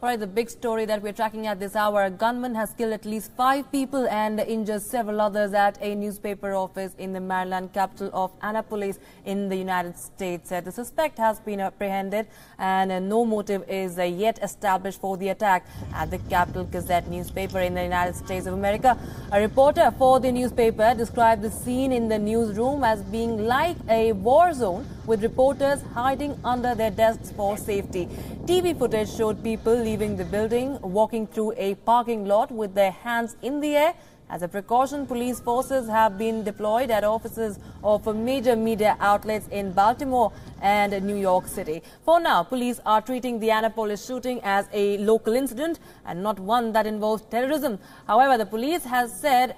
All right, the big story that we're tracking at this hour, a gunman has killed at least 5 people and injured several others at a newspaper office in the Maryland capital of Annapolis in the United States. The suspect has been apprehended and no motive is yet established for the attack at the Capital Gazette newspaper in the United States of America. A reporter for the newspaper described the scene in the newsroom as being like a war zone, with reporters hiding under their desks for safety. TV footage showed people leaving the building, walking through a parking lot with their hands in the air. As a precaution, police forces have been deployed at offices of major media outlets in Baltimore and New York City. For now, police are treating the Annapolis shooting as a local incident and not one that involves terrorism. However, the police have said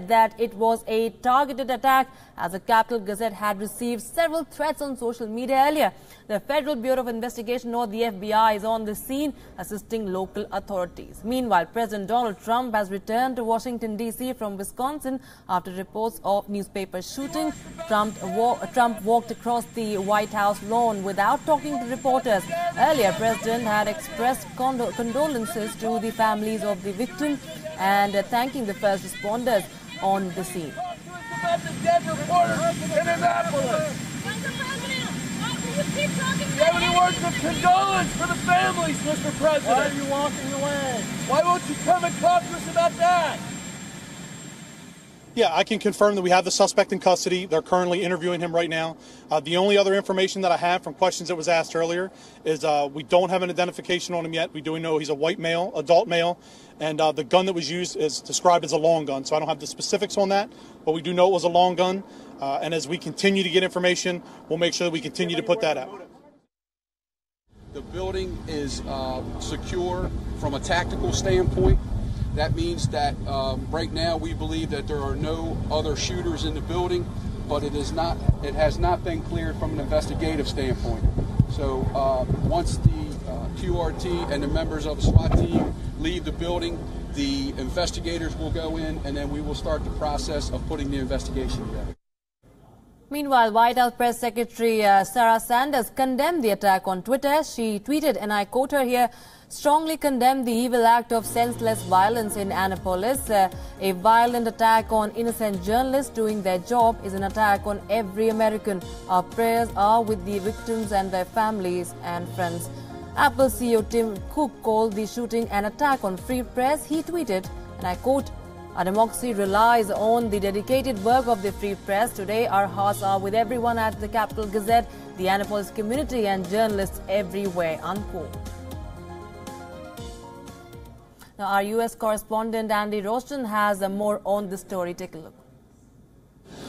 that it was a targeted attack, as the Capital Gazette had received several threats on social media earlier. The Federal Bureau of Investigation, or the FBI, is on the scene assisting local authorities. Meanwhile, President Donald Trump has returned to Washington, D.C. from Wisconsin after reports of newspaper shooting. Trump walked across the White House lawn without talking to reporters. Earlier, President had expressed condolences to the families of the victims and thanking the first responders on the scene. About the dead reporters in Annapolis. Do you have any words of condolence for the families, Mr. President? Why are you walking away? Why won't you come and talk to us about that? Yeah, I can confirm that we have the suspect in custody. They're currently interviewing him right now. The only other information that I have from questions that was asked earlier is we don't have an identification on him yet. We do know he's a white male, adult male, and the gun that was used is described as a long gun. So I don't have the specifics on that, but we do know it was a long gun. And as we continue to get information, we'll make sure that we continue to put that out. The building is secure from a tactical standpoint. That means that right now we believe that there are no other shooters in the building, but it has not been cleared from an investigative standpoint. So once the QRT and the members of the SWAT team leave the building, the investigators will go in, and then we will start the process of putting the investigation together. Meanwhile, White House Press Secretary Sarah Sanders condemned the attack on Twitter. She tweeted, and I quote her here, "Strongly condemn the evil act of senseless violence in Annapolis. A violent attack on innocent journalists doing their job is an attack on every American. Our prayers are with the victims and their families and friends." Apple CEO Tim Cook called the shooting an attack on free press. He tweeted, and I quote, "Our democracy relies on the dedicated work of the free press. Today, our hearts are with everyone at the Capital Gazette, the Annapolis community, and journalists everywhere," unquote. Now, our U.S. correspondent Andy Roston has more on this story. Take a look.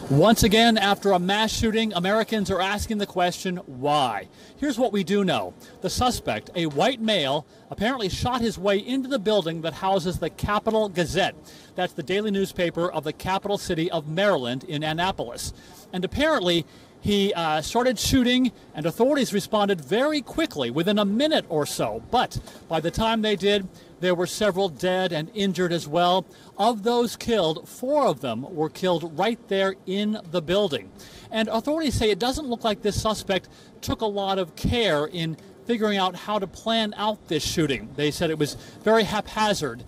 Once again, after a mass shooting, Americans are asking the question, why? Here's what we do know. The suspect, a white male, apparently shot his way into the building that houses the Capital Gazette. That's the daily newspaper of the capital city of Maryland in Annapolis. And apparently, he started shooting, and authorities responded very quickly, within a minute or so. But by the time they did, there were several dead and injured as well. Of those killed, 4 of them were killed right there in the building. And authorities say it doesn't look like this suspect took a lot of care in figuring out how to plan out this shooting. They said it was very haphazard,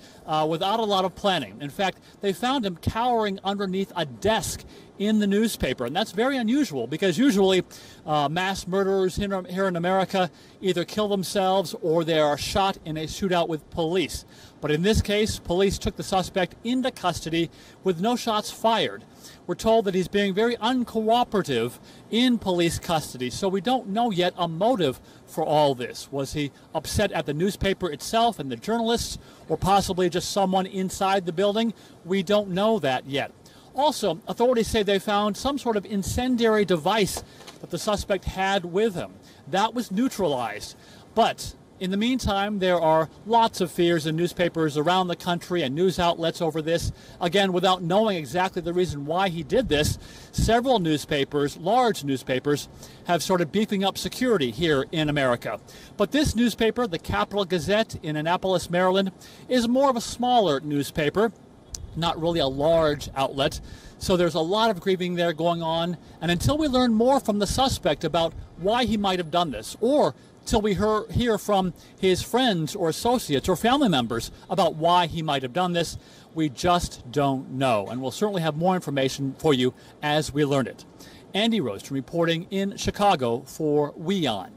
without a lot of planning. In fact, they found him cowering underneath a desk in the newspaper, and that's very unusual because usually mass murderers here in America either kill themselves or they are shot in a shootout with police. But in this case, police took the suspect into custody with no shots fired. We're told that he's being very uncooperative in police custody, so we don't know yet a motive for all this. Was he upset at the newspaper itself and the journalists, or possibly just someone inside the building? We don't know that yet. Also, authorities say they found some sort of incendiary device that the suspect had with him. That was neutralized. But in the meantime, there are lots of fears in newspapers around the country and news outlets over this. Again, without knowing exactly the reason why he did this, several newspapers, large newspapers, have started beefing up security here in America. But this newspaper, the Capital Gazette in Annapolis, Maryland, is more of a smaller newspaper. not really a large outlet. So there's a lot of grieving there going on. And until we learn more from the suspect about why he might have done this, or till we hear from his friends or associates or family members about why he might have done this, we just don't know. And we'll certainly have more information for you as we learn it. Andy Roaston reporting in Chicago for WION.